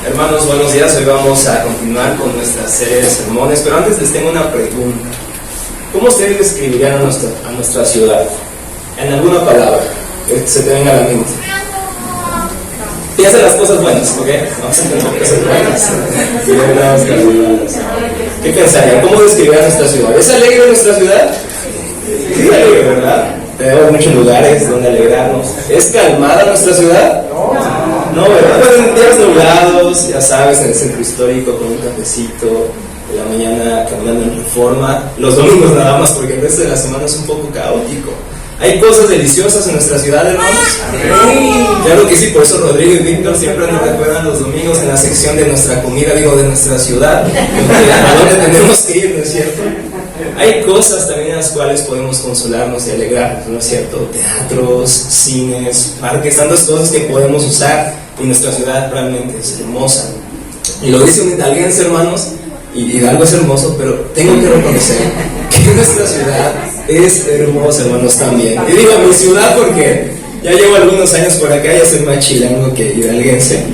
Hermanos, buenos días. Hoy vamos a continuar con nuestra serie de sermones, pero antes les tengo una pregunta. ¿Cómo ustedes describirían a nuestra ciudad? En alguna palabra que se te venga a la mente. Piensa en las cosas buenas, ¿ok? Vamos a entender cosas buenas. ¿Qué pensarían? ¿Cómo describirían nuestra ciudad? ¿Es alegre nuestra ciudad? Sí, alegre, ¿verdad? Tenemos muchos lugares donde alegrarnos. ¿Es calmada nuestra ciudad? No, ¿verdad? Bueno, en días nublados, ya sabes, en el centro histórico con un cafecito, en la mañana caminando en Reforma, los domingos nada más, porque el resto de la semana es un poco caótico. ¿Hay cosas deliciosas en nuestra ciudad, hermanos? Claro que sí, por eso Rodrigo y Víctor siempre nos recuerdan los domingos en la sección de nuestra comida, digo, de nuestra ciudad, a donde tenemos que ir, ¿no es cierto? Hay cosas también en las cuales podemos consolarnos y alegrarnos, ¿no es cierto? Teatros, cines, parques, tantas cosas que podemos usar, y nuestra ciudad realmente es hermosa. Y lo dice un italiense, hermanos, y Hidalgo es hermoso, pero tengo que reconocer que nuestra ciudad es hermosa, hermanos, también. Y digo mi ciudad porque ya llevo algunos años por acá, ya soy más chilango que hidalguense.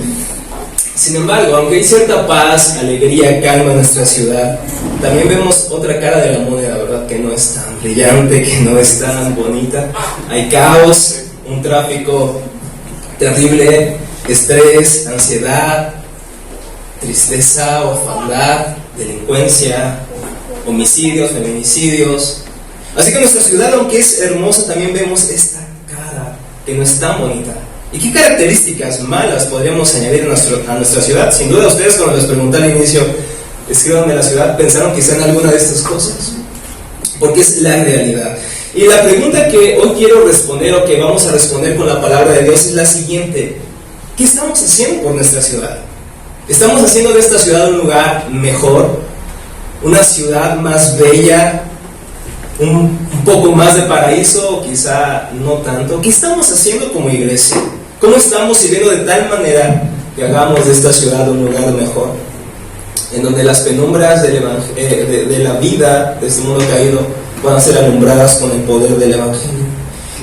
Sin embargo, aunque hay cierta paz, alegría, calma en nuestra ciudad, también vemos otra cara de la moneda, ¿verdad? Que no es tan brillante, que no es tan bonita. Hay caos, un tráfico terrible, estrés, ansiedad, tristeza, orfandad, delincuencia, homicidios, feminicidios. Así que nuestra ciudad, aunque es hermosa, también vemos esta cara que no es tan bonita. ¿Y qué características malas podríamos añadir a nuestra ciudad? Sin duda ustedes, cuando les pregunté al inicio, escriban de la ciudad, pensaron quizá en alguna de estas cosas, porque es la realidad. Y la pregunta que hoy quiero responder, o que vamos a responder con la palabra de Dios, es la siguiente: ¿qué estamos haciendo por nuestra ciudad? ¿Estamos haciendo de esta ciudad un lugar mejor? ¿Una ciudad más bella? ¿Un poco más de paraíso? O quizá no tanto. ¿Qué estamos haciendo como iglesia? ¿Cómo estamos sirviendo de tal manera que hagamos de esta ciudad un lugar mejor, en donde las penumbras de la vida de este mundo caído puedan ser alumbradas con el poder del Evangelio?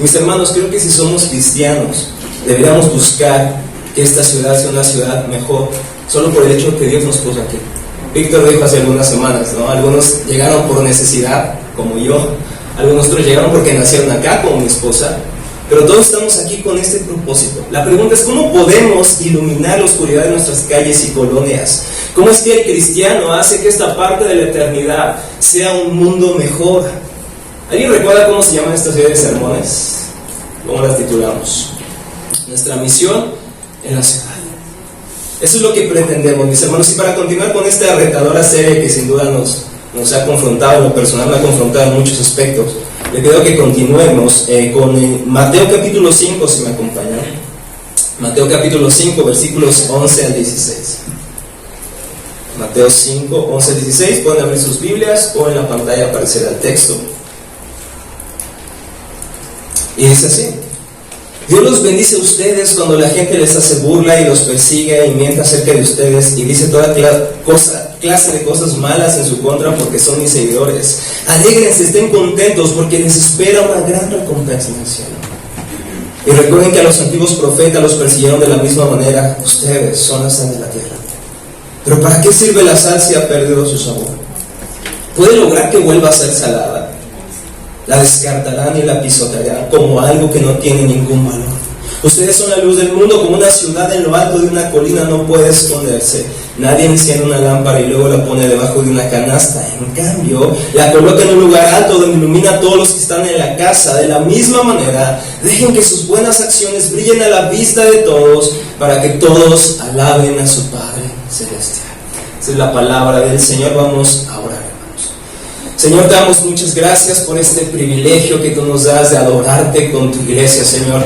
Mis hermanos, creo que si somos cristianos deberíamos buscar que esta ciudad sea una ciudad mejor, solo por el hecho de que Dios nos puso aquí. Víctor dijo hace algunas semanas, ¿no? Algunos llegaron por necesidad, como yo. Algunos otros llegaron porque nacieron acá, como mi esposa. Pero todos estamos aquí con este propósito. La pregunta es: ¿cómo podemos iluminar la oscuridad de nuestras calles y colonias? ¿Cómo es que el cristiano hace que esta parte de la eternidad sea un mundo mejor? ¿Alguien recuerda cómo se llaman esta serie de sermones? ¿Cómo las titulamos? Nuestra misión en la ciudad. Eso es lo que pretendemos, mis hermanos. Y para continuar con esta retadora serie que sin duda nos ha confrontado, en lo personal me ha confrontado en muchos aspectos, le pido que continuemos con Mateo capítulo 5, si me acompañan. Mateo capítulo 5, versículos 11 al 16. Mateo 5, 11 al 16. Pueden abrir sus Biblias o en la pantalla aparecerá el texto. Y dice así: Dios los bendice a ustedes cuando la gente les hace burla y los persigue y miente acerca de ustedes y dice toda clase de cosas malas en su contra porque son mis seguidores. Alégrense, estén contentos porque les espera una gran recompensa en el cielo. Y recuerden que a los antiguos profetas los persiguieron de la misma manera. Ustedes son la sal de la tierra. Pero ¿para qué sirve la sal si ha perdido su sabor? ¿Puede lograr que vuelva a ser salada? La descartarán y la pisotearán como algo que no tiene ningún valor. Ustedes son la luz del mundo, como una ciudad en lo alto de una colina no puede esconderse. Nadie enciende una lámpara y luego la pone debajo de una canasta. En cambio, la coloca en un lugar alto donde ilumina a todos los que están en la casa. De la misma manera, dejen que sus buenas acciones brillen a la vista de todos, para que todos alaben a su Padre Celestial. Esa es la palabra del Señor. Vamos a orar. Señor, te damos muchas gracias por este privilegio que tú nos das de adorarte con tu iglesia, Señor.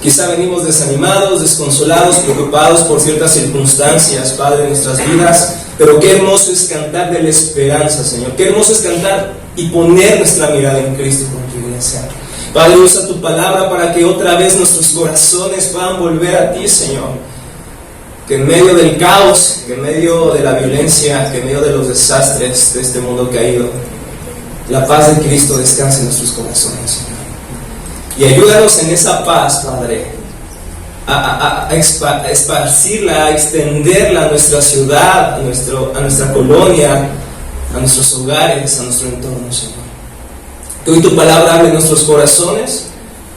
Quizá venimos desanimados, desconsolados, preocupados por ciertas circunstancias, Padre, en nuestras vidas, pero qué hermoso es cantar de la esperanza, Señor. Qué hermoso es cantar y poner nuestra mirada en Cristo con tu iglesia. Padre, usa tu palabra para que otra vez nuestros corazones puedan volver a ti, Señor. Que en medio del caos, que en medio de la violencia, que en medio de los desastres de este mundo caído, la paz de Cristo descanse en nuestros corazones, Señor. Y ayúdanos en esa paz, Padre, a esparcirla, a extenderla a nuestra ciudad, a nuestra colonia, a nuestros hogares, a nuestro entorno, Señor. Que hoy tu palabra hable en nuestros corazones,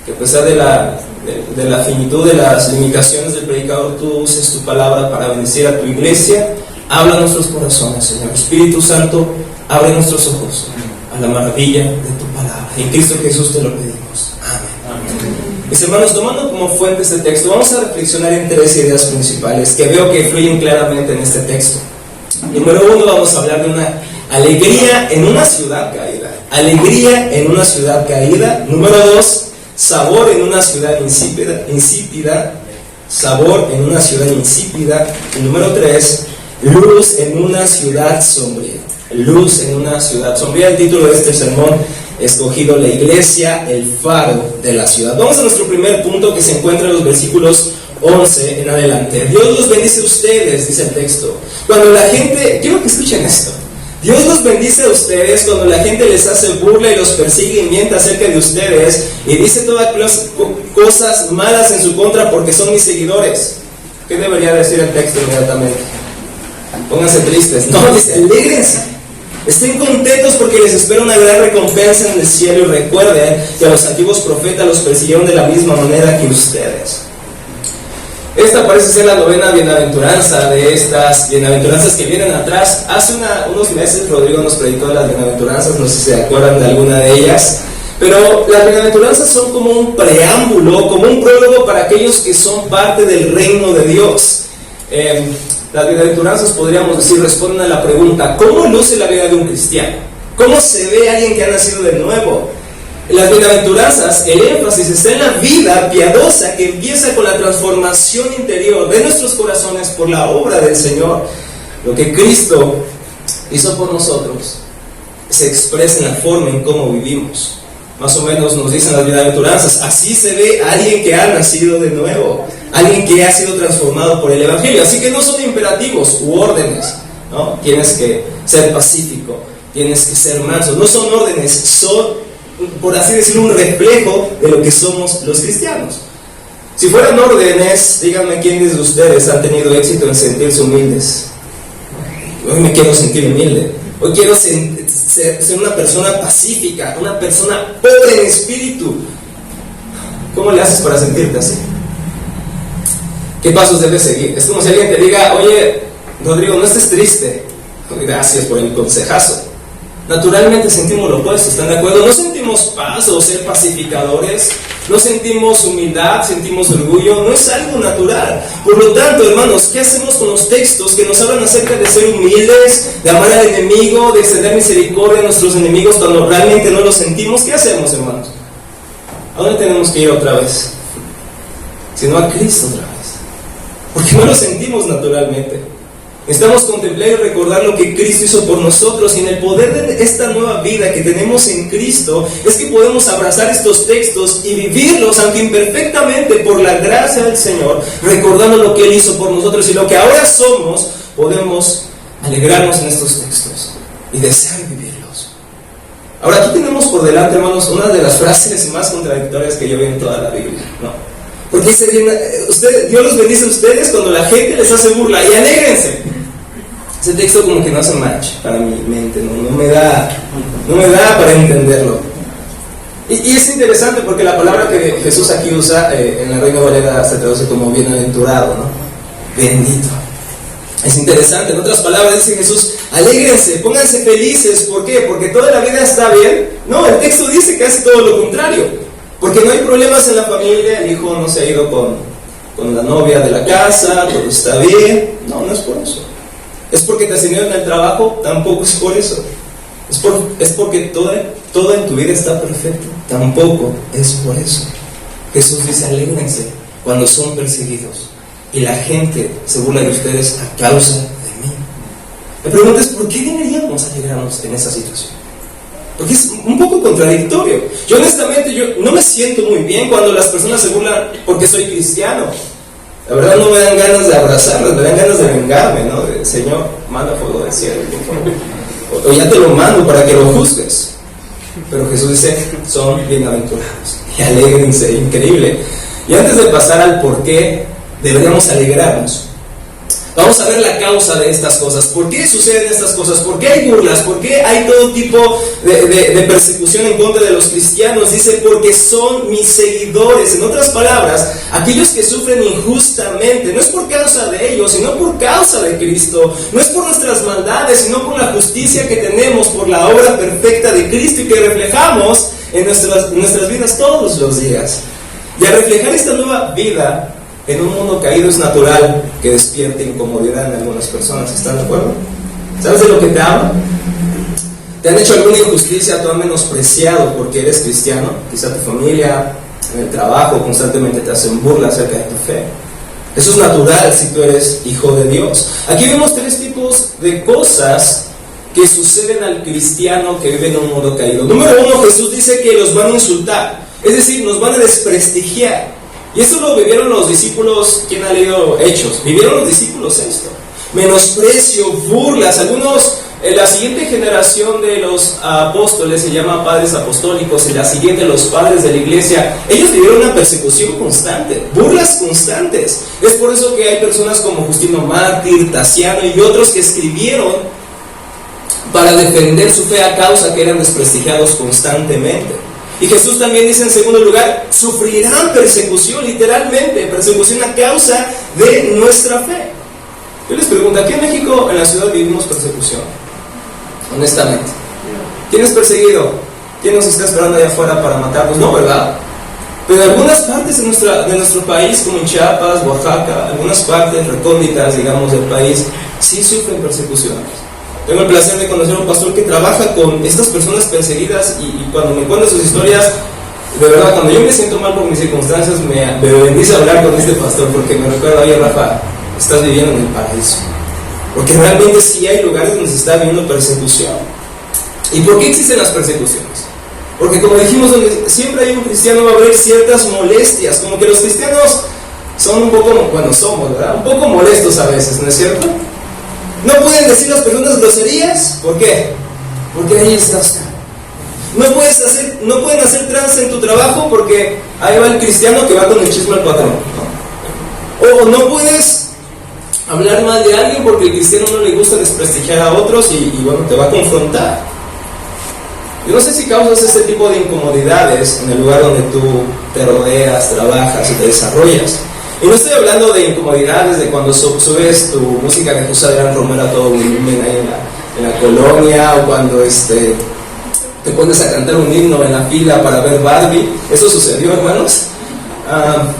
que a pesar de la finitud, de las limitaciones del predicador, tú uses tu palabra para bendecir a tu iglesia. Habla a nuestros corazones, Señor. Espíritu Santo, abre nuestros ojos a la maravilla de tu palabra. En Cristo Jesús te lo pedimos. Amén. Mis hermanos, tomando como fuente este texto, vamos a reflexionar en 3 ideas principales que veo que fluyen claramente en este texto. Número 1, vamos a hablar de una alegría en una ciudad caída. Alegría en una ciudad caída. Número 2, sabor en una ciudad insípida. Sabor en una ciudad insípida. Y número 3, luz en una ciudad sombría. Luz en una ciudad sombría. El título de este sermón escogido: la iglesia, el faro de la ciudad. Vamos a nuestro primer punto, que se encuentra en los versículos 11 en adelante. Dios los bendice a ustedes, dice el texto. Cuando la gente, quiero que escuchen esto. Dios los bendice a ustedes cuando la gente les hace burla y los persigue y miente acerca de ustedes y dice todas las cosas malas en su contra porque son mis seguidores. ¿Qué debería decir el texto inmediatamente? Pónganse tristes. No, dice, alégrense. Estén contentos porque les espera una gran recompensa en el cielo, y recuerden que a los antiguos profetas los persiguieron de la misma manera que ustedes. Esta parece ser la 9ª bienaventuranza de estas bienaventuranzas que vienen atrás. Hace unos meses Rodrigo nos predicó las bienaventuranzas, no sé si se acuerdan de alguna de ellas, pero las bienaventuranzas son como un preámbulo, como un prólogo para aquellos que son parte del reino de Dios. Las bienaventuranzas, podríamos decir, responden a la pregunta: ¿cómo luce la vida de un cristiano? ¿Cómo se ve alguien que ha nacido de nuevo? En las bienaventuranzas, el énfasis está en la vida piadosa que empieza con la transformación interior de nuestros corazones por la obra del Señor. Lo que Cristo hizo por nosotros se expresa en la forma en cómo vivimos. Más o menos nos dicen las bienaventuranzas: así se ve a alguien que ha nacido de nuevo, alguien que ha sido transformado por el Evangelio. Así que no son imperativos u órdenes, ¿no? Tienes que ser pacífico, tienes que ser manso. No son órdenes, son, por así decirlo, un reflejo de lo que somos los cristianos. Si fueran órdenes, díganme quiénes de ustedes han tenido éxito en sentirse humildes. Hoy me quiero sentir humilde. Hoy quiero ser una persona pacífica, una persona pobre en espíritu. ¿Cómo le haces para sentirte así? ¿Qué pasos debes seguir? Es como si alguien te diga: oye, Rodrigo, no estés triste. Gracias por el consejazo. Naturalmente sentimos lo opuesto, ¿están de acuerdo? No sentimos paz o ser pacificadores, no sentimos humildad, sentimos orgullo, no es algo natural. Por lo tanto, hermanos, ¿qué hacemos con los textos que nos hablan acerca de ser humildes, de amar al enemigo, de extender misericordia a nuestros enemigos cuando realmente no lo sentimos? ¿Qué hacemos, hermanos? ¿A dónde tenemos que ir otra vez? Sino a Cristo otra vez, porque no lo sentimos naturalmente. Necesitamos contemplar y recordar lo que Cristo hizo por nosotros, y en el poder de esta nueva vida que tenemos en Cristo es que podemos abrazar estos textos y vivirlos, aunque imperfectamente, por la gracia del Señor, recordando lo que Él hizo por nosotros y lo que ahora somos. Podemos alegrarnos en estos textos y desear vivirlos. Ahora, aquí tenemos por delante, hermanos, una de las frases más contradictorias que yo veo en toda la Biblia, ¿no? Porque Dios los bendice a ustedes cuando la gente les hace burla, y alégrense. Ese texto como que no hace match para mi mente, no me da para entenderlo. Y es interesante porque la palabra que Jesús aquí usa en la Reina Valera se traduce como bienaventurado, ¿no? Bendito. Es interesante. En otras palabras dice Jesús: alégrense, pónganse felices. ¿Por qué? ¿Porque toda la vida está bien? No, el texto dice casi todo lo contrario. Porque no hay problemas en la familia, el hijo no se ha ido con la novia de la casa, todo está bien. No es por eso. ¿Es porque te ascendieron en el trabajo? Tampoco es por eso. ¿Es porque todo en tu vida está perfecto? Tampoco es por eso. Jesús dice: alégrense cuando son perseguidos y la gente se burla de ustedes a causa de mí. La pregunta es: ¿por qué deberíamos alegrarnos en esa situación? Porque es un poco contradictorio. Yo honestamente no me siento muy bien cuando las personas se burlan porque soy cristiano. La verdad no me dan ganas de abrazarlos, me dan ganas de vengarme, ¿no? Señor, manda fuego del cielo, o ya te lo mando para que lo juzgues. Pero Jesús dice: son bienaventurados y alégrense. Increíble. Y antes de pasar al por qué, deberíamos alegrarnos. Vamos a ver la causa de estas cosas. ¿Por qué suceden estas cosas? ¿Por qué hay burlas? ¿Por qué hay todo tipo de persecución en contra de los cristianos? Dice, porque son mis seguidores. En otras palabras, aquellos que sufren injustamente, no es por causa de ellos, sino por causa de Cristo. No es por nuestras maldades, sino por la justicia que tenemos, por la obra perfecta de Cristo y que reflejamos en nuestras vidas todos los días. Y al reflejar esta nueva vida en un mundo caído, es natural que despierte incomodidad en algunas personas. ¿Están de acuerdo? ¿Sabes de lo que te hablo? ¿Te han hecho alguna injusticia? ¿Te han menospreciado porque eres cristiano? Quizá tu familia, en el trabajo, constantemente te hacen burla acerca de tu fe. Eso es natural si tú eres hijo de Dios. Aquí vemos tres tipos de cosas que suceden al cristiano que vive en un mundo caído. Número uno, Jesús dice que los van a insultar, es decir, nos van a desprestigiar. Y eso lo vivieron los discípulos. ¿Quién ha leído Hechos? Vivieron los discípulos esto. Menosprecio, burlas. Algunos, en la siguiente generación de los apóstoles se llama padres apostólicos, en la siguiente los padres de la iglesia. Ellos vivieron una persecución constante, burlas constantes. Es por eso que hay personas como Justino Mártir, Tasiano y otros que escribieron para defender su fe a causa que eran desprestigiados constantemente. Y Jesús también dice en segundo lugar, sufrirán persecución, literalmente, persecución a causa de nuestra fe. Yo les pregunto, ¿aquí en México, en la ciudad, vivimos persecución? Honestamente. ¿Quién es perseguido? ¿Quién nos está esperando allá afuera para matarnos? No, ¿verdad? Pero en algunas partes de nuestro país, como en Chiapas, Oaxaca, algunas partes recónditas, digamos, del país, sí sufren persecuciones. Tengo el placer de conocer a un pastor que trabaja con estas personas perseguidas y cuando me cuenta sus historias, de verdad, cuando yo me siento mal por mis circunstancias, me bendice hablar con este pastor porque me recuerda, oye Rafa, estás viviendo en el paraíso. Porque realmente sí hay lugares donde se está viviendo persecución. ¿Y por qué existen las persecuciones? Porque como dijimos, donde siempre hay un cristiano va a haber ciertas molestias, como que los cristianos son un poco, bueno, somos, ¿verdad? Un poco molestos a veces, ¿no es cierto? No pueden decir las personas groserías. ¿Por qué? Porque ahí está Oscar. No pueden hacer trance en tu trabajo porque ahí va el cristiano que va con el chisme al patrón, ¿no? O no puedes hablar mal de alguien porque el cristiano no le gusta desprestigiar a otros y bueno, te va a confrontar. Yo no sé si causas este tipo de incomodidades en el lugar donde tú te rodeas, trabajas y te desarrollas. Y no estoy hablando de incomodidades de cuando subes tu música de José Adrián Romero a todo volumen ahí en la colonia, o cuando te pones a cantar un himno en la fila para ver Barbie. ¿Eso sucedió, hermanos?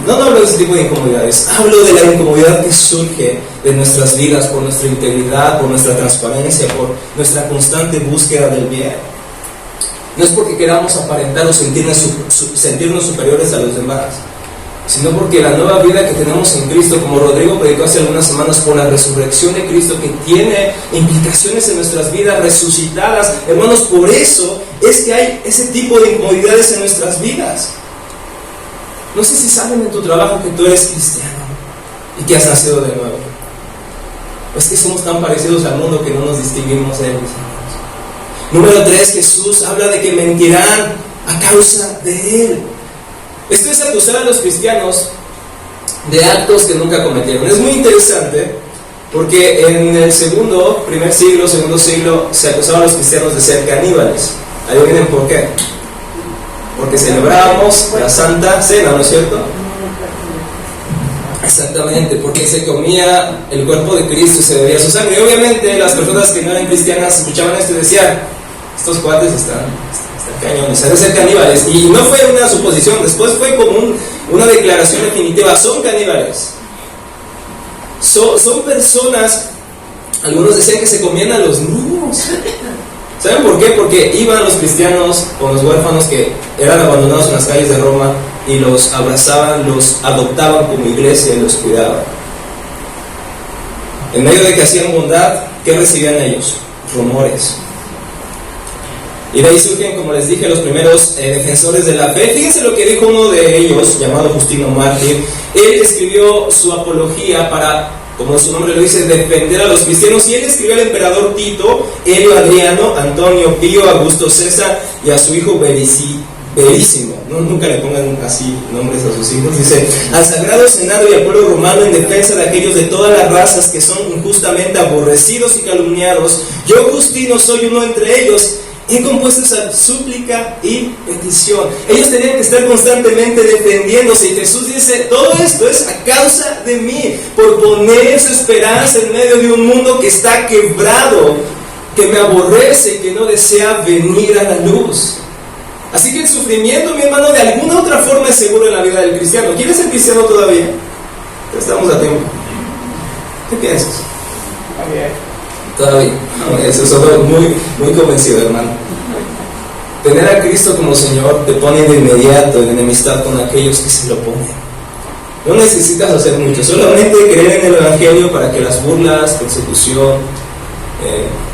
No hablo de ese tipo de incomodidades. Hablo de la incomodidad que surge de nuestras vidas por nuestra integridad, por nuestra transparencia, por nuestra constante búsqueda del bien. No es porque queramos aparentar o sentirnos superiores a los demás, sino porque la nueva vida que tenemos en Cristo, como Rodrigo predicó hace algunas semanas, por la resurrección de Cristo, que tiene implicaciones en nuestras vidas resucitadas. Hermanos, por eso es que hay ese tipo de incomodidades en nuestras vidas. No sé si saben en tu trabajo que tú eres cristiano y que has nacido de nuevo. Es que somos tan parecidos al mundo que no nos distinguimos de ellos. Número 3, Jesús habla de que mentirán a causa de Él. Esto es acusar a los cristianos de actos que nunca cometieron. Es muy interesante porque en el primer siglo, segundo siglo, se acusaba a los cristianos de ser caníbales. Ahí vienen por qué. Porque celebrábamos la Santa Cena, ¿no es cierto? Exactamente, porque se comía el cuerpo de Cristo y se bebía su sangre. Y obviamente las personas que no eran cristianas escuchaban esto y decían, estos cuates están cañones, han de ser caníbales. Y no fue una suposición, después fue como una declaración definitiva, son caníbales. Son personas, algunos decían que se comían a los niños. ¿Saben por qué? Porque iban los cristianos con los huérfanos que eran abandonados en las calles de Roma y los abrazaban, los adoptaban como iglesia y los cuidaban. En medio de que hacían bondad, ¿qué recibían ellos? Rumores. Y de ahí surgen, como les dije, los primeros defensores de la fe. Fíjense lo que dijo uno de ellos, llamado Justino Mártir. Él escribió su apología para, como su nombre lo dice, defender a los cristianos. Y él escribió al emperador Tito, Helio Adriano, Antonio Pío, Augusto César y a su hijo verísimo, ¿no? Nunca le pongan así nombres a sus hijos. Dice: al sagrado senado y al pueblo romano, en defensa de aquellos de todas las razas que son injustamente aborrecidos y calumniados, yo, Justino, soy uno entre ellos. He compuesto esa súplica y petición. Ellos tenían que estar constantemente defendiéndose, y Jesús dice: todo esto es a causa de mí, por poner su esperanza en medio de un mundo que está quebrado, que me aborrece, que no desea venir a la luz. Así que el sufrimiento, mi hermano, de alguna otra forma es seguro en la vida del cristiano. ¿Quieres ser cristiano todavía? Estamos a tiempo. ¿Qué piensas? Todavía. No, eso es algo muy convencido, hermano. Tener a Cristo como Señor te pone de inmediato en enemistad con aquellos que se lo oponen. No necesitas hacer mucho, solamente creer en el Evangelio para que las burlas, persecución,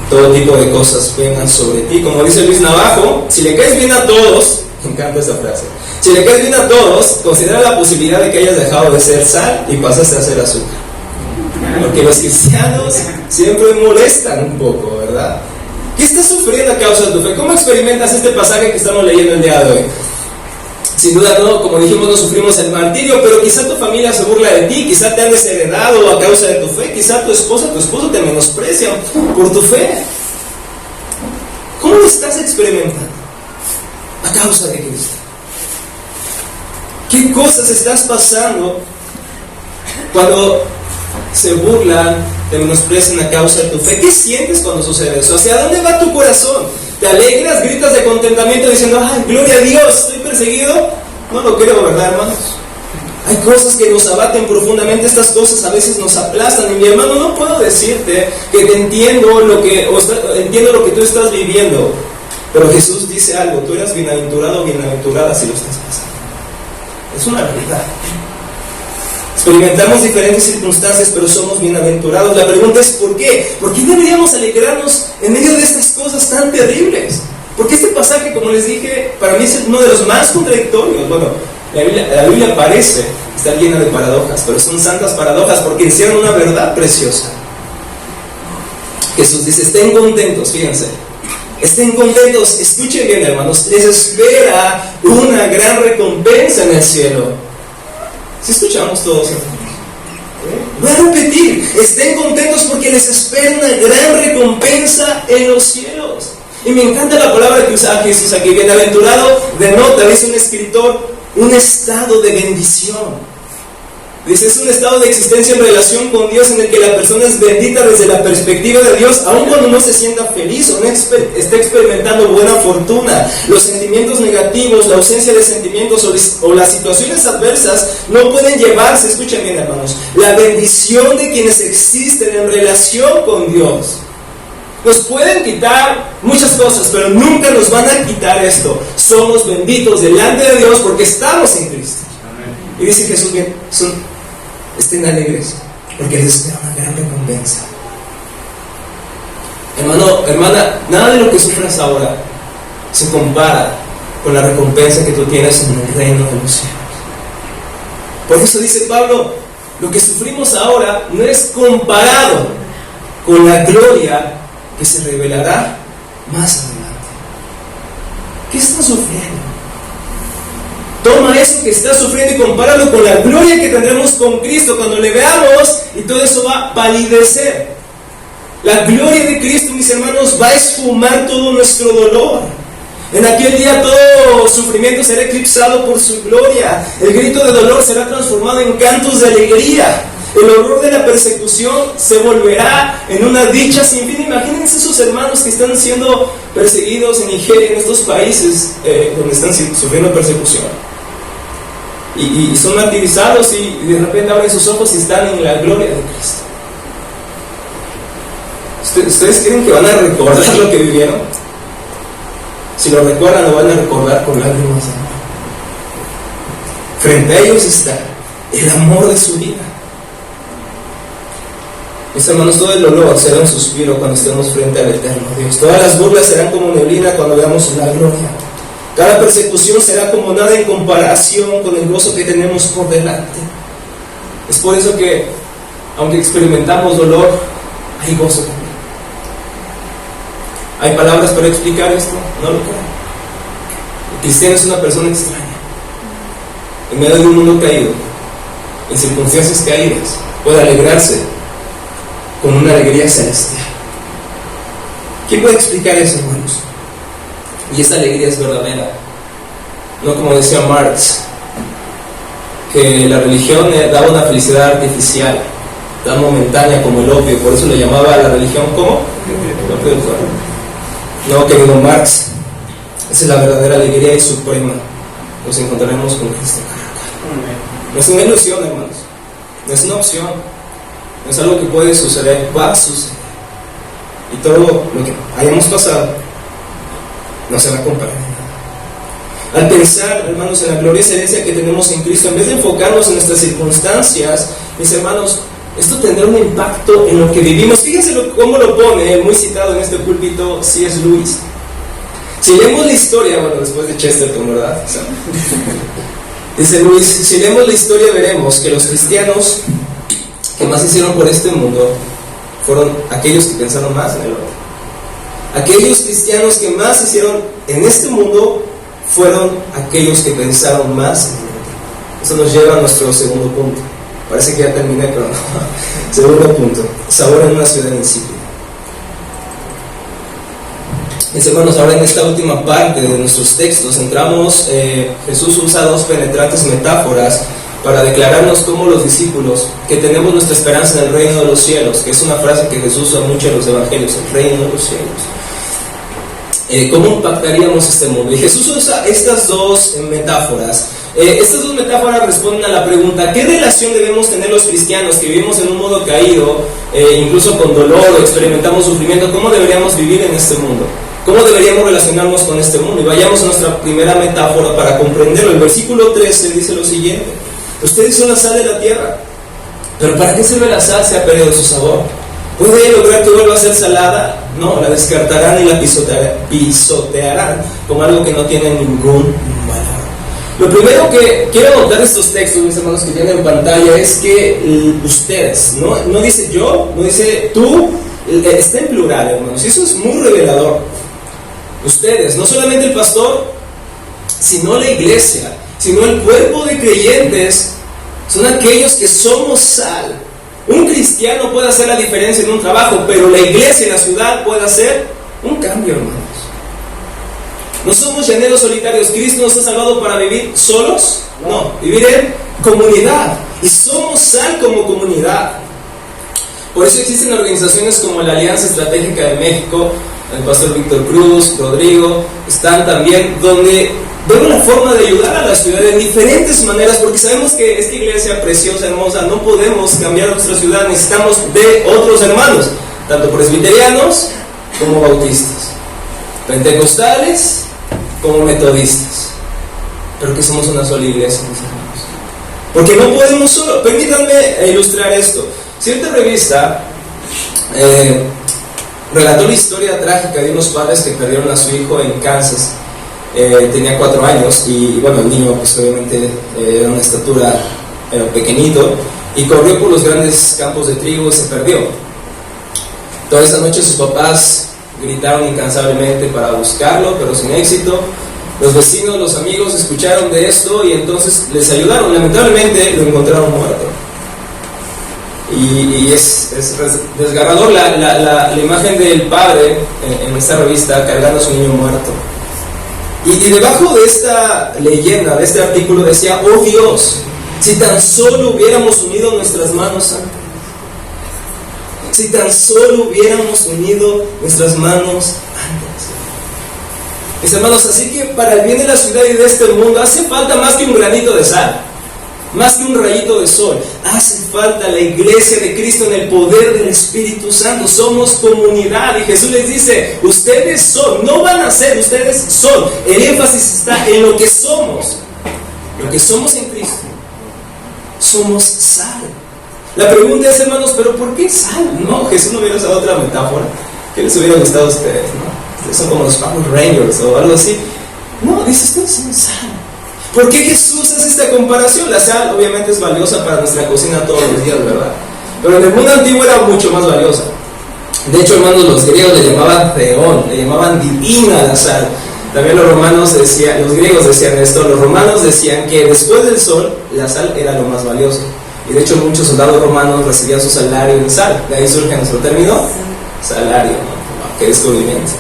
todo tipo de cosas vengan sobre ti. Como dice Luis Navajo, si le caes bien a todos, me encanta esa frase, si le caes bien a todos, considera la posibilidad de que hayas dejado de ser sal y pasaste a ser azúcar. Porque los cristianos siempre molestan un poco, ¿verdad? ¿Qué estás sufriendo a causa de tu fe? ¿Cómo experimentas este pasaje que estamos leyendo el día de hoy? Sin duda, no, como dijimos, no sufrimos el martirio, pero quizá tu familia se burla de ti, quizá te han desheredado a causa de tu fe, quizá tu esposo te menosprecian por tu fe. ¿Cómo lo estás experimentando a causa de Cristo? ¿Qué cosas estás pasando cuando se burlan, te menosprecian a causa de tu fe? ¿Qué sientes cuando sucede eso? ¿Hacia dónde va tu corazón? ¿Te alegras, gritas de contentamiento diciendo: ¡ay, gloria a Dios, estoy perseguido? No lo creo, ¿verdad, hermanos? Hay cosas que nos abaten profundamente, estas cosas a veces nos aplastan. Y mi hermano, no puedo decirte que te entiendo entiendo lo que tú estás viviendo, pero Jesús dice algo: tú eres bienaventurado o bienaventurada si lo estás pasando. Es una realidad. Experimentamos diferentes circunstancias, pero somos bienaventurados. La pregunta es: ¿por qué? ¿Por qué deberíamos alegrarnos en medio de estas cosas tan terribles? Porque este pasaje, como les dije, para mí es uno de los más contradictorios. Bueno, la Biblia parece estar llena de paradojas, pero son santas paradojas porque encierran una verdad preciosa. Jesús dice: estén contentos, fíjense. Estén contentos, escuchen bien, hermanos, les espera una gran recompensa en el cielo. ¿Sí escuchamos todos? Voy a repetir: estén contentos porque les espera una gran recompensa en los cielos. Y me encanta la palabra que usa Jesús aquí. Bienaventurado denota, dice un escritor, un estado de bendición. Dice: es un estado de existencia en relación con Dios en el que la persona es bendita desde la perspectiva de Dios, aun cuando no se sienta feliz o no esté experimentando buena fortuna. Los sentimientos negativos, la ausencia de sentimientos o las situaciones adversas no pueden llevarse, escuchen bien, hermanos, la bendición de quienes existen en relación con Dios. Nos pueden quitar muchas cosas, pero nunca nos van a quitar esto. Somos benditos delante de Dios porque estamos en Cristo. Amén. Y dice Jesús: bien, estén alegres porque les espera una gran recompensa. Hermano, hermana, nada de lo que sufras ahora se compara con la recompensa que tú tienes en el reino de los cielos. Por eso dice Pablo: lo que sufrimos ahora no es comparado con la gloria que se revelará más adelante. ¿Qué estás sufriendo? Toma eso que estás sufriendo y compáralo con la gloria que tendremos con Cristo cuando le veamos, y todo eso va a palidecer. La gloria de Cristo, mis hermanos, va a esfumar todo nuestro dolor. En aquel día todo sufrimiento será eclipsado por su gloria. El grito de dolor será transformado en cantos de alegría. El horror de la persecución se volverá en una dicha sin fin. Imagínense esos hermanos que están siendo perseguidos en Nigeria, en estos países donde están sufriendo persecución. Y son martirizados y de repente abren sus ojos y están en la gloria de Cristo. ¿Ustedes creen que van a recordar lo que vivieron? Si lo recuerdan, lo van a recordar con lágrimas de amor. Frente a ellos está el amor de su vida. Mis hermanos, todo el dolor será un suspiro cuando estemos frente al eterno Dios. Todas las burlas serán como neblina cuando veamos la gloria. Cada persecución será como nada en comparación con el gozo que tenemos por delante. Es por eso que, aunque experimentamos dolor, hay gozo también. ¿Hay palabras para explicar esto? No lo creo. Cristiano es una persona extraña. En medio de un mundo caído, en circunstancias caídas, puede alegrarse con una alegría celestial. ¿Quién puede explicar eso, hermanos? Y esa alegría es verdadera. No como decía Marx, que la religión daba una felicidad artificial, tan momentánea como el opio. Por eso le llamaba a la religión ¿cómo? El opio del cuerpo. No, querido Marx, esa es la verdadera alegría y suprema. Nos encontraremos con Cristo cara a cara. No es una ilusión, hermanos. No es una opción. No es algo que puede suceder. Va a suceder. Y todo lo que hayamos pasado no se va a comparar en nada. Al pensar, hermanos, en la gloriosa herencia que tenemos en Cristo, en vez de enfocarnos en nuestras circunstancias, mis hermanos, esto tendrá un impacto en lo que vivimos. Fíjense cómo lo pone el muy citado en este púlpito C.S. Lewis. Si leemos la historia, bueno, después de Chesterton, ¿verdad? Dice Lewis, si leemos la historia veremos que los cristianos que más hicieron por este mundo fueron aquellos que pensaron más en el otro. Aquellos cristianos que más hicieron en este mundo fueron aquellos que pensaron más en el otro. Eso nos lleva a nuestro segundo punto. Parece que ya terminé, pero no. Segundo punto, sabor en una ciudad insípida. Mis hermanos, ahora en esta última parte de nuestros textos entramos, Jesús usa dos penetrantes metáforas para declararnos como los discípulos que tenemos nuestra esperanza en el reino de los cielos, que es una frase que Jesús usa mucho en los evangelios, el reino de los cielos. ¿Cómo impactaríamos este mundo? Y Jesús usa estas dos metáforas. Estas dos metáforas responden a la pregunta: ¿qué relación debemos tener los cristianos que vivimos en un mundo caído, incluso con dolor o experimentamos sufrimiento? ¿Cómo deberíamos vivir en este mundo? ¿Cómo deberíamos relacionarnos con este mundo? Y vayamos a nuestra primera metáfora para comprenderlo. El versículo 13 dice lo siguiente: ustedes son la sal de la tierra, pero ¿para qué sirve la sal si ha perdido su sabor? ¿Puede lograr que vuelva a ser salada? No, la descartarán y la pisotearán como algo que no tiene ningún valor. Lo primero que quiero notar de estos textos, mis hermanos, que tienen en pantalla, es que ustedes, no dice yo, no dice tú, está en plural, hermanos, y eso es muy revelador. Ustedes, no solamente el pastor, sino la iglesia, sino el cuerpo de creyentes, son aquellos que somos sal. Un cristiano puede hacer la diferencia en un trabajo, pero la iglesia en la ciudad puede hacer un cambio, hermanos. No somos llaneros solitarios. Cristo nos ha salvado para vivir solos, no, vivir en comunidad, y somos sal como comunidad. Por eso existen organizaciones como la Alianza Estratégica de México, el pastor Víctor Cruz, Rodrigo, están también, donde vemos la forma de ayudar a la ciudad en diferentes maneras, porque sabemos que esta iglesia preciosa, hermosa, no podemos cambiar nuestra ciudad, necesitamos de otros hermanos, tanto presbiterianos como bautistas, pentecostales como metodistas, pero que somos una sola iglesia, mis hermanos, porque no podemos solo. Permítanme ilustrar esto. Cierta revista relató la historia trágica de unos padres que perdieron a su hijo en Kansas. Tenía 4 años y bueno, el niño pues obviamente era una estatura pequeñito, y corrió por los grandes campos de trigo y se perdió. Toda esa noche sus papás gritaron incansablemente para buscarlo, pero sin éxito. Los vecinos, los amigos escucharon de esto y entonces les ayudaron. Lamentablemente lo encontraron muerto. Y es desgarrador la imagen del padre en esta revista cargando a su niño muerto. Y debajo de esta leyenda, de este artículo, decía: oh Dios, si tan solo hubiéramos unido nuestras manos santas. Si tan solo hubiéramos unido nuestras manos antes. Mis hermanos, así que para el bien de la ciudad y de este mundo hace falta más que un granito de sal, más que un rayito de sol. Hace falta la iglesia de Cristo en el poder del Espíritu Santo. Somos comunidad, y Jesús les dice: ustedes son, no van a ser, ustedes son. El énfasis está en lo que somos en Cristo. Somos sal. La pregunta es, hermanos, ¿pero por qué sal? No, Jesús no hubiera usado otra metáfora. ¿Qué les hubiera gustado a ustedes? ¿No? Ustedes son como los Power Rangers o algo así. No, dice: ustedes son sal. ¿Por qué Jesús hace esta comparación? La sal obviamente es valiosa para nuestra cocina todos los días, ¿verdad? Pero en el mundo antiguo era mucho más valiosa. De hecho, hermanos, los griegos le llamaban theón, le llamaban divina la sal. También los griegos decían esto, los romanos decían que después del sol, la sal era lo más valioso. Y de hecho muchos soldados romanos recibían su salario en sal. De ahí surge nuestro término, salario, ¿no? ¡Qué descubrimiento!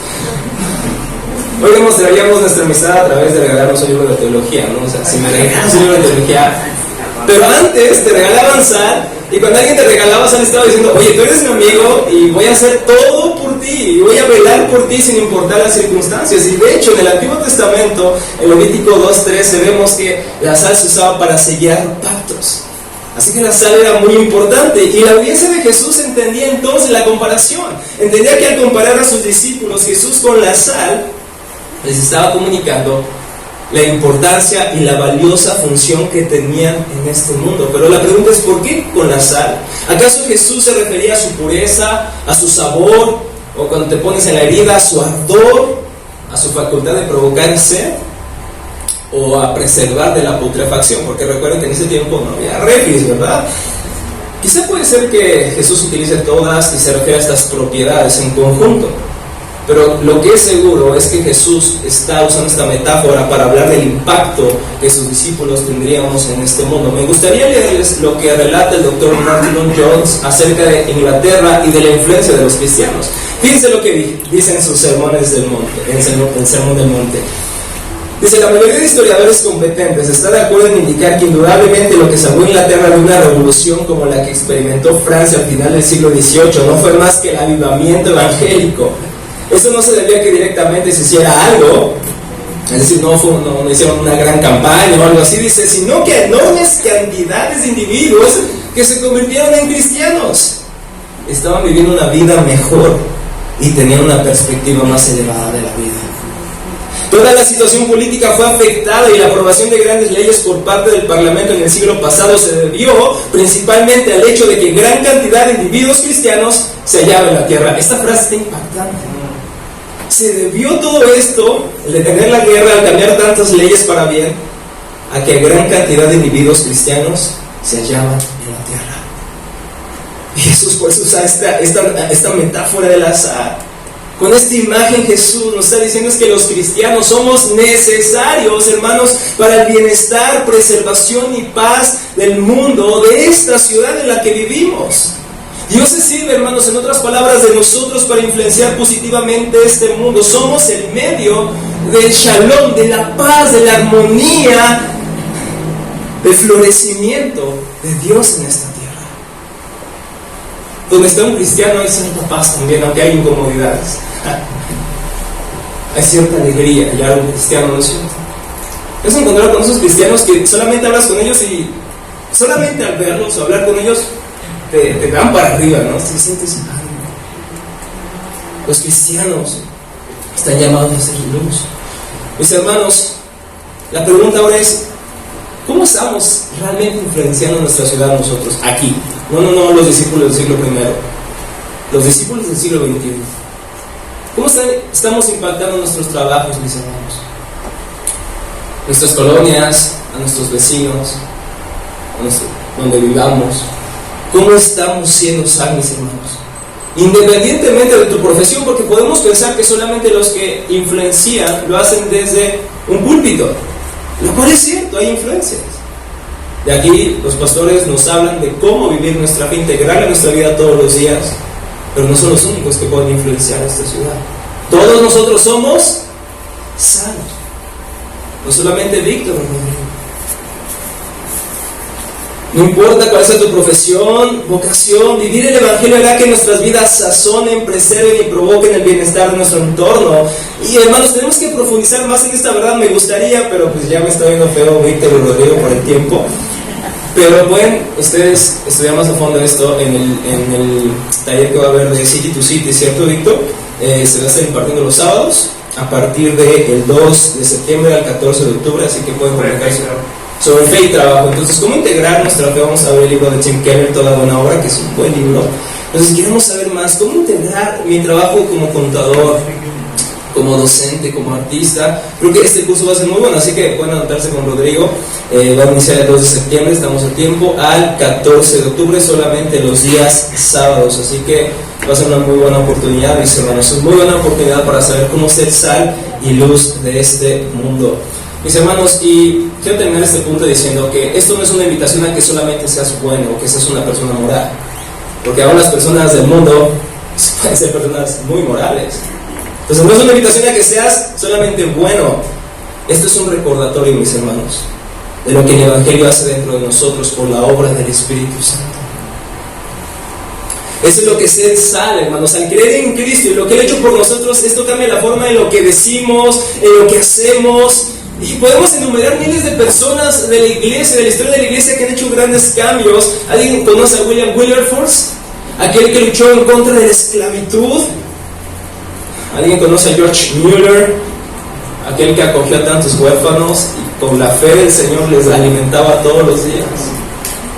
Hoy demostraríamos nuestra amistad a través de regalarnos un libro de teología, ¿no? O sea, si me regalas un libro de teología, pero antes te regalaban sal, y cuando alguien te regalaba sal estaba diciendo, oye, tú eres mi amigo y voy a hacer todo por ti, y voy a velar por ti sin importar las circunstancias. Y de hecho en el Antiguo Testamento, en Levítico 2:13, vemos que la sal se usaba para sellar pactos. Así que la sal era muy importante, y la audiencia de Jesús entendía entonces la comparación. Entendía que al comparar a sus discípulos, Jesús con la sal les estaba comunicando la importancia y la valiosa función que tenían en este mundo. Pero la pregunta es, ¿por qué con la sal? ¿Acaso Jesús se refería a su pureza, a su sabor, o cuando te pones en la herida, a su ardor, a su facultad de provocar sed, o a preservar de la putrefacción? Porque recuerden que en ese tiempo no había refris, ¿verdad? Quizá puede ser que Jesús utilice todas y se refiere a estas propiedades en conjunto. Pero lo que es seguro es que Jesús está usando esta metáfora para hablar del impacto que sus discípulos tendríamos en este mundo. Me gustaría leerles lo que relata el doctor Martin Lloyd-Jones acerca de Inglaterra y de la influencia de los cristianos. Fíjense lo que dice en sus sermones del monte, en el Sermón del Monte. Dice, la mayoría de historiadores competentes está de acuerdo en indicar que indudablemente lo que salvó Inglaterra de una revolución como la que experimentó Francia al final del siglo XVIII no fue más que el avivamiento evangélico. Eso no se debía a que directamente se hiciera algo, es decir, no hicieron una gran campaña o algo así, dice, sino que enormes cantidades de individuos que se convirtieron en cristianos estaban viviendo una vida mejor y tenían una perspectiva más elevada de la vida. Toda la situación política fue afectada y la aprobación de grandes leyes por parte del Parlamento en el siglo pasado se debió principalmente al hecho de que gran cantidad de individuos cristianos se hallaban en la tierra. Esta frase está impactante. Se debió todo esto, el detener la guerra, al cambiar tantas leyes para bien, a que gran cantidad de individuos cristianos se hallaban en la tierra. Y Jesús por eso usa esta metáfora del azar. Con esta imagen Jesús nos está diciendo es que los cristianos somos necesarios, hermanos, para el bienestar, preservación y paz del mundo, de esta ciudad en la que vivimos. Dios se sirve, hermanos, en otras palabras, de nosotros para influenciar positivamente este mundo. Somos el medio del shalom, de la paz, de la armonía, del florecimiento de Dios en esta tierra. Donde está un cristiano hay cierta paz también, aunque hay incomodidades. Hay cierta alegría y algo cristiano, ¿no es cierto? Es encontrar con esos cristianos que solamente hablas con ellos y solamente al verlos o hablar con ellos te dan para arriba, ¿no? Te sientes ánimo. Los cristianos están llamados a ser luz. Mis hermanos, la pregunta ahora es, ¿cómo estamos realmente influenciando nuestra ciudad nosotros aquí? No los discípulos del siglo I, los discípulos del siglo XXI. ¿Cómo estamos impactando nuestros trabajos, mis hermanos? Nuestras colonias, a nuestros vecinos, donde vivamos. ¿Cómo estamos siendo sal, mis hermanos? Independientemente de tu profesión, porque podemos pensar que solamente los que influencian lo hacen desde un púlpito, lo cual es cierto, hay influencias. De aquí los pastores nos hablan de cómo vivir nuestra fe integral en nuestra vida todos los días, pero no son los únicos que pueden influenciar a esta ciudad. Todos nosotros somos sal, no solamente Víctor, no importa cuál sea tu profesión, vocación, vivir el Evangelio hará que nuestras vidas sazonen, preserven y provoquen el bienestar de nuestro entorno. Y hermanos, tenemos que profundizar más en esta verdad, me gustaría, pero pues ya me está viendo feo Víctor y Rodrigo por el tiempo. Pero pueden ustedes estudiar más a fondo esto en el taller que va a haber de City to City, ¿cierto, Víctor? Se va a estar impartiendo los sábados a partir del 2 de septiembre al 14 de octubre, así que pueden conectarse sobre fe y trabajo. Entonces, ¿cómo integrar nuestra fe? Vamos a ver el libro de Tim Keller, Toda Buena Obra, que es un buen libro. Entonces, queremos saber más, ¿cómo integrar mi trabajo como contador, como docente, como artista. Creo que este curso va a ser muy bueno, así que pueden anotarse con Rodrigo. Va a iniciar el 2 de septiembre, estamos a tiempo, al 14 de octubre, solamente los días sábados. Así que va a ser una muy buena oportunidad, mis hermanos. Es muy buena oportunidad para saber cómo ser sal y luz de este mundo. Mis hermanos, y quiero terminar este punto diciendo que esto no es una invitación a que solamente seas bueno o que seas una persona moral, porque aún las personas del mundo pueden ser personas muy morales. Entonces no es una invitación a que seas solamente bueno. Esto es un recordatorio, mis hermanos, de lo que el Evangelio hace dentro de nosotros por la obra del Espíritu Santo. Eso es lo que es sal, hermanos. Al creer en Cristo y lo que Él ha hecho por nosotros, esto cambia la forma en lo que decimos, en lo que hacemos. Y podemos enumerar miles de personas de la iglesia, de la historia de la iglesia, que han hecho grandes cambios. ¿Alguien conoce a William Wilberforce? Aquel que luchó en contra de la esclavitud. ¿Alguien conoce a George Mueller? Aquel que acogió a tantos huérfanos y con la fe del Señor les alimentaba todos los días.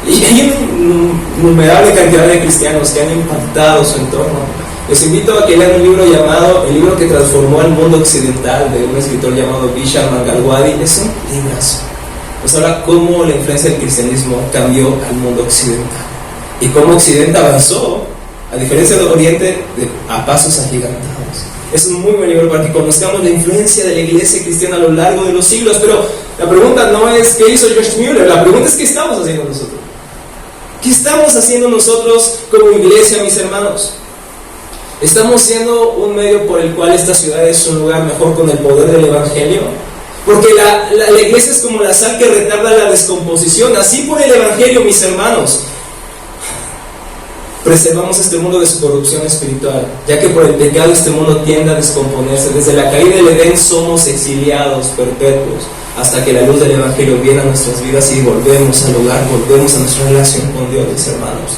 Y hay una innumerable cantidad de cristianos que han impactado su entorno. Les invito a que lean un libro llamado El libro que transformó el mundo occidental, de un escritor llamado Vishal Mangalwadi. Es un librazo. Pues habla cómo la influencia del cristianismo cambió al mundo occidental y cómo Occidente avanzó, a diferencia del Oriente, a pasos agigantados. Es un muy buen libro para que conozcamos la influencia de la iglesia cristiana a lo largo de los siglos. Pero la pregunta no es qué hizo George Mueller, la pregunta es qué estamos haciendo nosotros. ¿Qué estamos haciendo nosotros como iglesia, mis hermanos? ¿Estamos siendo un medio por el cual esta ciudad es un lugar mejor con el poder del Evangelio? Porque la iglesia es como la sal que retarda la descomposición. Así por el Evangelio, mis hermanos, preservamos este mundo de su corrupción espiritual, ya que por el pecado este mundo tiende a descomponerse. Desde la caída del Edén somos exiliados perpetuos, hasta que la luz del Evangelio viene a nuestras vidas y volvemos al hogar, volvemos a nuestra relación con Dios, mis hermanos.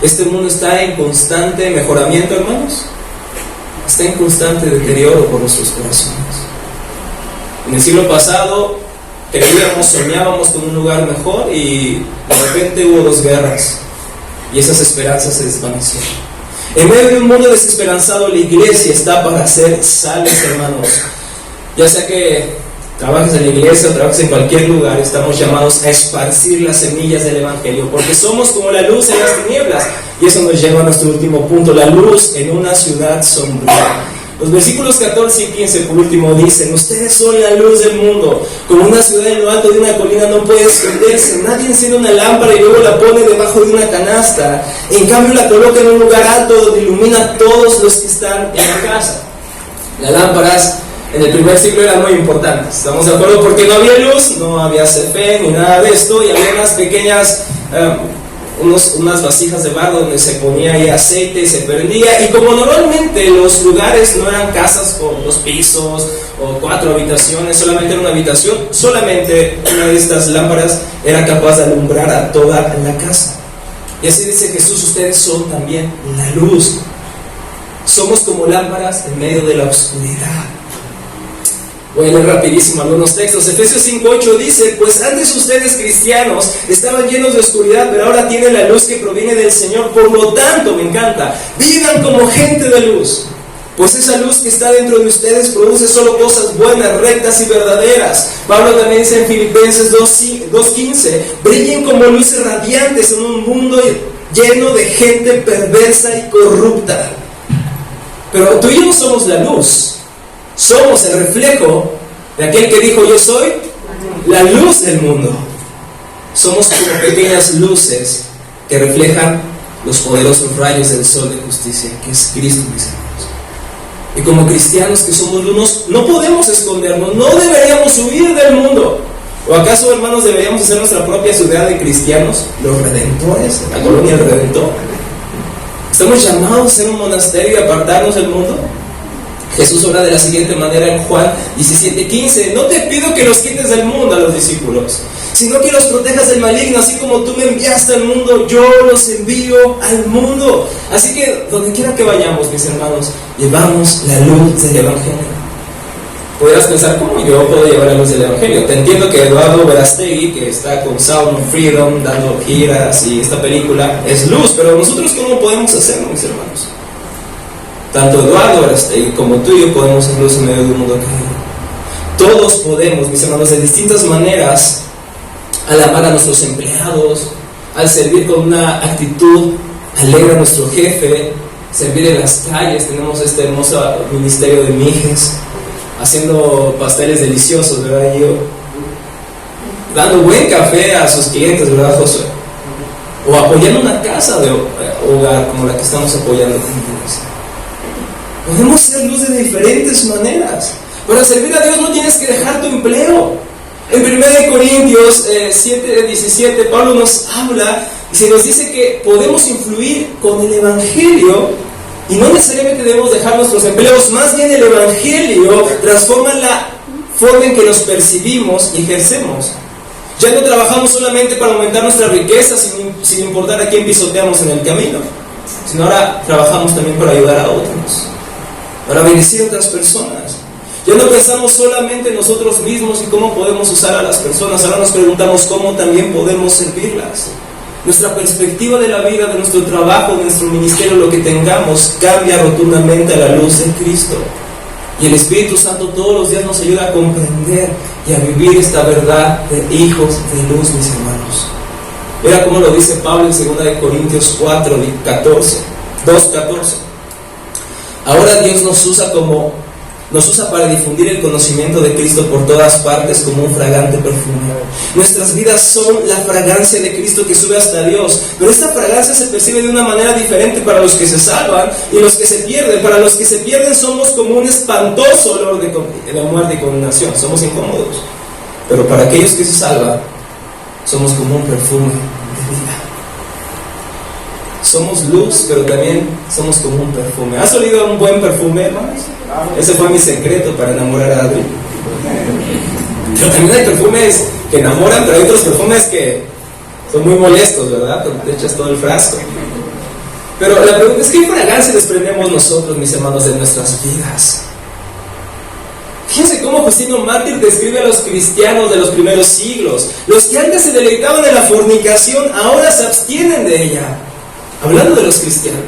Este mundo está en constante mejoramiento, hermanos. Está en constante deterioro por nuestros corazones. En el siglo pasado creíamos, soñábamos con un lugar mejor y de repente hubo 2 guerras y esas esperanzas se desvanecieron. En medio de un mundo desesperanzado, la iglesia está para ser sales, hermanos. Ya sea que trabajes en la iglesia o trabajes en cualquier lugar, estamos llamados a esparcir las semillas del Evangelio, porque somos como la luz en las tinieblas. Y eso nos lleva a nuestro último punto, la luz en una ciudad sombría. Los versículos 14 y 15 por último dicen: ustedes son la luz del mundo. Como una ciudad en lo alto de una colina no puede esconderse. Nadie enciende una lámpara y luego la pone debajo de una canasta. En cambio la coloca en un lugar alto donde ilumina a todos los que están en la casa. Las lámparas en el primer siglo eran muy importantes, ¿estamos de acuerdo? Porque no había luz, no había CP ni nada de esto, y había unas pequeñas unas vasijas de barro donde se ponía ahí aceite y se prendía. Y como normalmente los lugares no eran casas con 2 pisos o 4 habitaciones, solamente era una habitación, solamente una de estas lámparas era capaz de alumbrar a toda la casa. Y así dice Jesús: ustedes son también la luz. Somos como lámparas en medio de la oscuridad. Voy a leer rapidísimo algunos textos. Efesios 5:8 dice: pues antes ustedes, cristianos, estaban llenos de oscuridad, pero ahora tienen la luz que proviene del Señor. Por lo tanto, me encanta, vivan como gente de luz, pues esa luz que está dentro de ustedes produce solo cosas buenas, rectas y verdaderas. Pablo también dice en Filipenses 2:15: brillen como luces radiantes en un mundo lleno de gente perversa y corrupta. Pero tú y yo no somos la luz. Somos el reflejo de aquel que dijo: yo soy la luz del mundo. Somos como pequeñas luces que reflejan los poderosos rayos del sol de justicia, que es Cristo, mis hermanos. Y como cristianos que somos luz, no podemos escondernos, no deberíamos huir del mundo. ¿O acaso, hermanos, deberíamos hacer nuestra propia ciudad de cristianos, los redentores, la colonia del Redentor? ¿Estamos llamados a ser un monasterio y apartarnos del mundo? Jesús habla de la siguiente manera en Juan 17:15: no te pido que los quites del mundo, a los discípulos, sino que los protejas del maligno. Así como tú me enviaste al mundo, yo los envío al mundo. Así que donde quiera que vayamos, mis hermanos, llevamos la luz del Evangelio. Podrás pensar: ¿cómo yo puedo llevar la luz del Evangelio? Te entiendo que Eduardo Verástegui, que está con Sound of Freedom dando giras y esta película, es luz, pero nosotros ¿cómo podemos hacerlo, mis hermanos? Tanto Eduardo como tú y yo podemos ser luz en medio de un mundo caído. Todos podemos, mis hermanos, de distintas maneras, al amar a nuestros empleados, al servir con una actitud alegre a nuestro jefe, servir en las calles. Tenemos este hermoso ministerio de mijes, haciendo pasteles deliciosos, ¿verdad? Yo dando buen café a sus clientes, ¿verdad, Josué? O apoyando una casa de hogar como la que estamos apoyando. Podemos ser luz de diferentes maneras. Para servir a Dios no tienes que dejar tu empleo. En 1 Corintios 7:17 Pablo nos habla y se nos dice que podemos influir con el Evangelio y no necesariamente debemos dejar nuestros empleos. Más bien el Evangelio transforma la forma en que nos percibimos y ejercemos. Ya no trabajamos solamente para aumentar nuestra riqueza sin importar a quién pisoteamos en el camino, sino ahora trabajamos también para ayudar a otros, para bendecir a otras personas. Ya no pensamos solamente en nosotros mismos y cómo podemos usar a las personas, ahora nos preguntamos cómo también podemos servirlas. Nuestra perspectiva de la vida, de nuestro trabajo, de nuestro ministerio, lo que tengamos, cambia rotundamente a la luz de Cristo. Y el Espíritu Santo todos los días nos ayuda a comprender y a vivir esta verdad de hijos de luz, mis hermanos. Mira cómo lo dice Pablo en 2 Corintios 2:14. Ahora Dios nos usa para difundir el conocimiento de Cristo por todas partes como un fragante perfume. Nuestras vidas son la fragancia de Cristo que sube hasta Dios, pero esta fragancia se percibe de una manera diferente para los que se salvan y los que se pierden. Para los que se pierden somos como un espantoso olor de muerte y condenación, somos incómodos, pero para aquellos que se salvan somos como un perfume de vida. Somos luz, pero también somos como un perfume. ¿Has olido un buen perfume, hermanos? Ese fue mi secreto para enamorar a Adri. Pero también hay perfumes que enamoran, pero hay otros perfumes que son muy molestos, ¿verdad? Cuando te echas todo el frasco. Pero la pregunta es, ¿qué fragancia desprendemos nosotros, mis hermanos, de nuestras vidas? Fíjense cómo Justino Mártir describe a los cristianos de los primeros siglos. Los que antes se deleitaban en la fornicación, ahora se abstienen de ella. Hablando de los cristianos,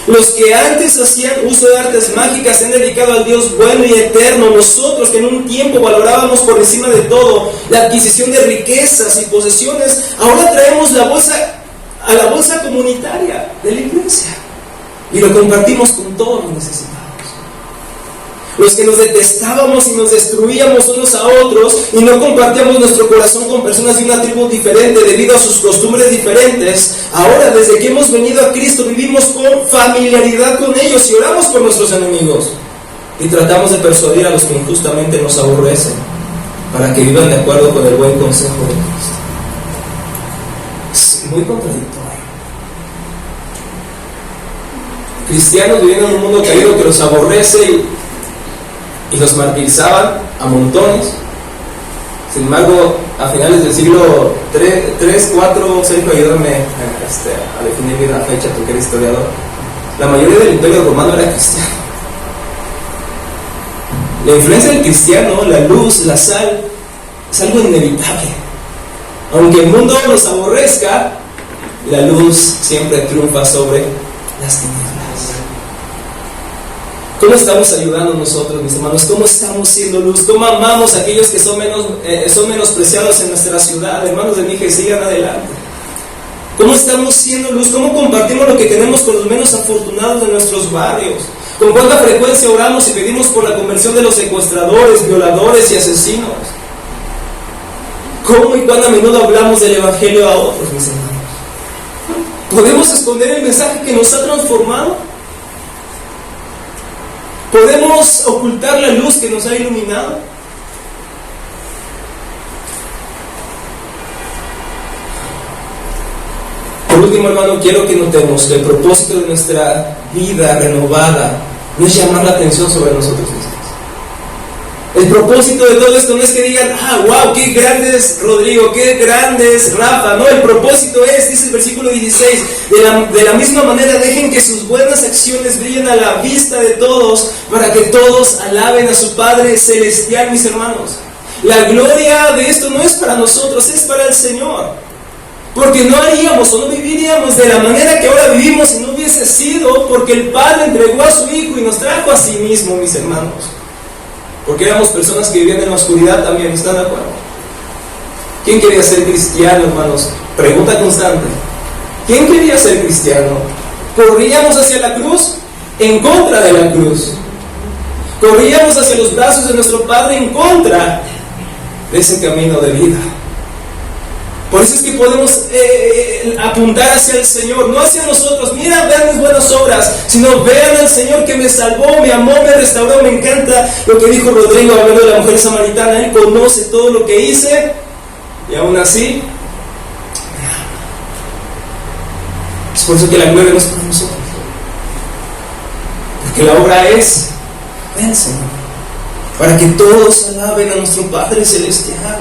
los que antes hacían uso de artes mágicas se han dedicado al Dios bueno y eterno. Nosotros que en un tiempo valorábamos por encima de todo la adquisición de riquezas y posesiones, ahora traemos a la bolsa comunitaria de la iglesia y lo compartimos con todos los necesitados. Los que nos detestábamos y nos destruíamos unos a otros y no compartíamos nuestro corazón con personas de una tribu diferente debido a sus costumbres diferentes, ahora desde que hemos venido a Cristo vivimos con familiaridad con ellos y oramos por nuestros enemigos y tratamos de persuadir a los que injustamente nos aborrecen para que vivan de acuerdo con el buen consejo de Cristo. Es muy contradictorio. Cristianos viviendo en un mundo caído que los aborrece y los martirizaban a montones. Sin embargo, a finales del siglo 3, 4, Sergio, ayúdame a definir bien la fecha, tú que eres historiador. La mayoría del imperio romano era cristiano. La influencia del cristiano, la luz, la sal, es algo inevitable. Aunque el mundo nos aborrezca, la luz siempre triunfa sobre las tinieblas. ¿Cómo estamos ayudando nosotros, mis hermanos? ¿Cómo estamos siendo luz? ¿Cómo amamos a aquellos que son menospreciados en nuestra ciudad? Hermanos de mi que sigan adelante. ¿Cómo estamos siendo luz? ¿Cómo compartimos lo que tenemos con los menos afortunados de nuestros barrios? ¿Con cuánta frecuencia oramos y pedimos por la conversión de los secuestradores, violadores y asesinos? ¿Cómo y cuán a menudo hablamos del Evangelio a otros, mis hermanos? ¿Podemos esconder el mensaje que nos ha transformado? ¿Podemos ocultar la luz que nos ha iluminado? Por último, hermano, quiero que notemos que el propósito de nuestra vida renovada no es llamar la atención sobre nosotros mismos. El propósito de todo esto no es que digan, wow, qué grandes Rodrigo, qué grandes Rafa. No, el propósito es, dice el versículo 16, de la misma manera dejen que sus buenas acciones brillen a la vista de todos, para que todos alaben a su Padre Celestial, mis hermanos. La gloria de esto no es para nosotros, es para el Señor. Porque no haríamos o no viviríamos de la manera que ahora vivimos si no hubiese sido porque el Padre entregó a su Hijo y nos trajo a sí mismo, mis hermanos. Porque éramos personas que vivían en la oscuridad también, ¿están de acuerdo? ¿Quién quería ser cristiano, hermanos? Pregunta constante. ¿Quién quería ser cristiano? Corríamos hacia la cruz, en contra de la cruz. Corríamos hacia los brazos de nuestro Padre, en contra de ese camino de vida. Por eso es que podemos apuntar hacia el Señor, no hacia nosotros. Mira, vean mis buenas obras, sino vean al Señor que me salvó, me amó, me restauró. Me encanta lo que dijo Rodrigo hablando de la mujer samaritana. Él conoce todo lo que hice y aún así me ama. Es por eso que la gloria no es para nosotros, porque la obra es del Señor, para que todos alaben a nuestro Padre Celestial.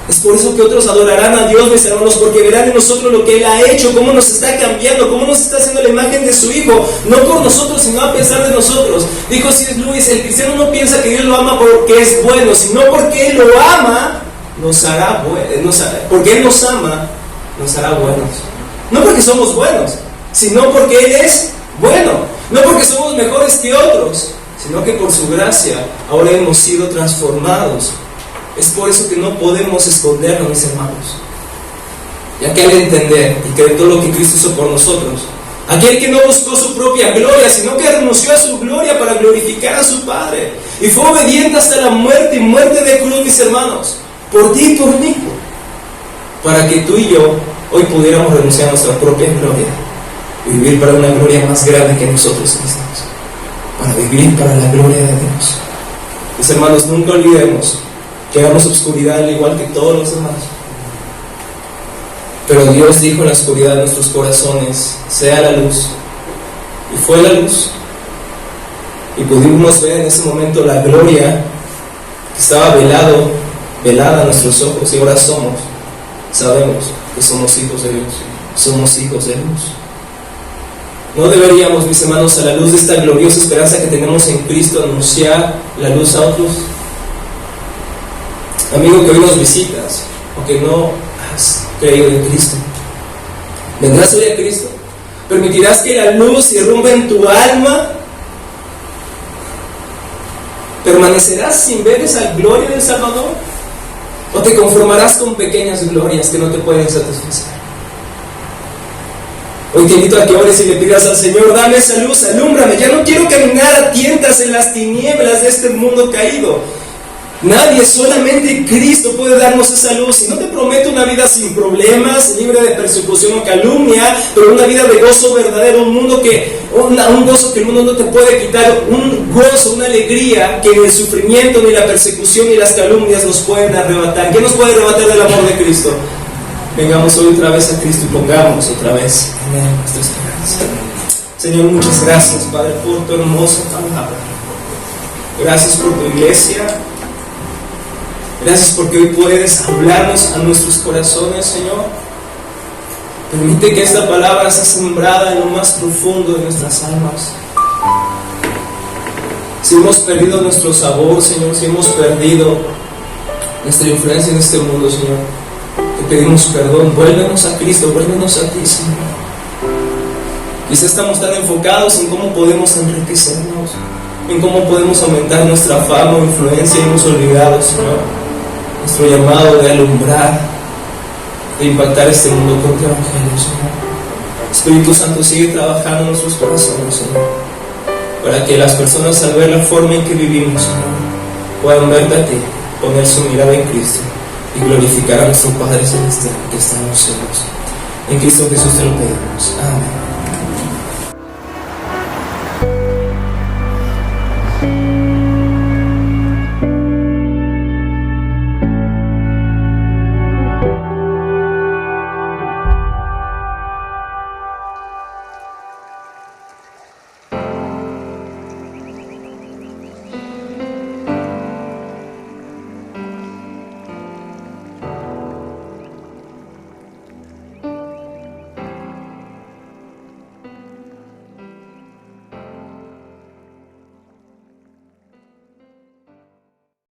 Es por eso que otros adorarán a Dios, mis hermanos, porque verán en nosotros lo que Él ha hecho, cómo nos está cambiando, cómo nos está haciendo la imagen de su Hijo, no por nosotros, sino a pesar de nosotros. Dijo C.S. Lewis, el cristiano no piensa que Dios lo ama porque es bueno, sino porque Él lo ama, nos hará buenos. Porque Él nos ama, nos hará buenos. No porque somos buenos, sino porque Él es bueno. No porque somos mejores que otros, sino que por su gracia ahora hemos sido transformados. Es por eso que no podemos escondernos, mis hermanos. Ya que al entender y creer todo lo que Cristo hizo por nosotros, aquel que no buscó su propia gloria, sino que renunció a su gloria para glorificar a su Padre, y fue obediente hasta la muerte y muerte de cruz, mis hermanos, por ti y por mí, para que tú y yo hoy pudiéramos renunciar a nuestra propia gloria y vivir para una gloria más grande que nosotros mismos, para vivir para la gloria de Dios. Mis hermanos, nunca olvidemos que éramos oscuridad al igual que todos los demás, pero Dios dijo en la oscuridad de nuestros corazones: sea la luz, y fue la luz, y pudimos ver en ese momento la gloria que estaba velada a nuestros ojos, y ahora sabemos que somos hijos de Dios, somos hijos de luz. No deberíamos, mis hermanos, a la luz de esta gloriosa esperanza que tenemos en Cristo, anunciar la luz a otros. Amigo que hoy nos visitas, o que no has creído en Cristo, ¿vendrás hoy a Cristo? ¿Permitirás que la luz irrumpa en tu alma? ¿Permanecerás sin ver esa gloria del Salvador? ¿O te conformarás con pequeñas glorias que no te pueden satisfacer? Hoy te invito a que ores y le pidas al Señor: dame esa luz, alúmbrame. Ya no quiero caminar a tientas en las tinieblas de este mundo caído. Nadie, solamente Cristo puede darnos esa luz. Y no te prometo una vida sin problemas, libre de persecución o calumnia, pero una vida de gozo verdadero, un gozo que el mundo no te puede quitar, un gozo, una alegría que ni el sufrimiento, ni la persecución, ni las calumnias nos pueden arrebatar. ¿Qué nos puede arrebatar del amor de Cristo? Vengamos hoy otra vez a Cristo y pongamos otra vez en Él nuestra esperanza. Señor, muchas gracias, Padre, por tu hermosa palabra. Gracias por tu iglesia. Gracias porque hoy puedes hablarnos a nuestros corazones, Señor. Permite que esta palabra sea sembrada en lo más profundo de nuestras almas. Si hemos perdido nuestro sabor, Señor, si hemos perdido nuestra influencia en este mundo, Señor, te pedimos perdón. Vuélvenos a Cristo, vuélvenos a ti, Señor. Quizás estamos tan enfocados en cómo podemos enriquecernos, en cómo podemos aumentar nuestra fama o influencia, y hemos olvidado, Señor, nuestro llamado de alumbrar, de impactar este mundo con tu evangelio, Señor. Espíritu Santo, sigue trabajando en nuestros corazones, Señor, para que las personas, al ver la forma en que vivimos, Señor, puedan verte a ti, poner su mirada en Cristo y glorificar a nuestro Padre Celestial que está en los cielos. En Cristo Jesús te lo pedimos. Amén.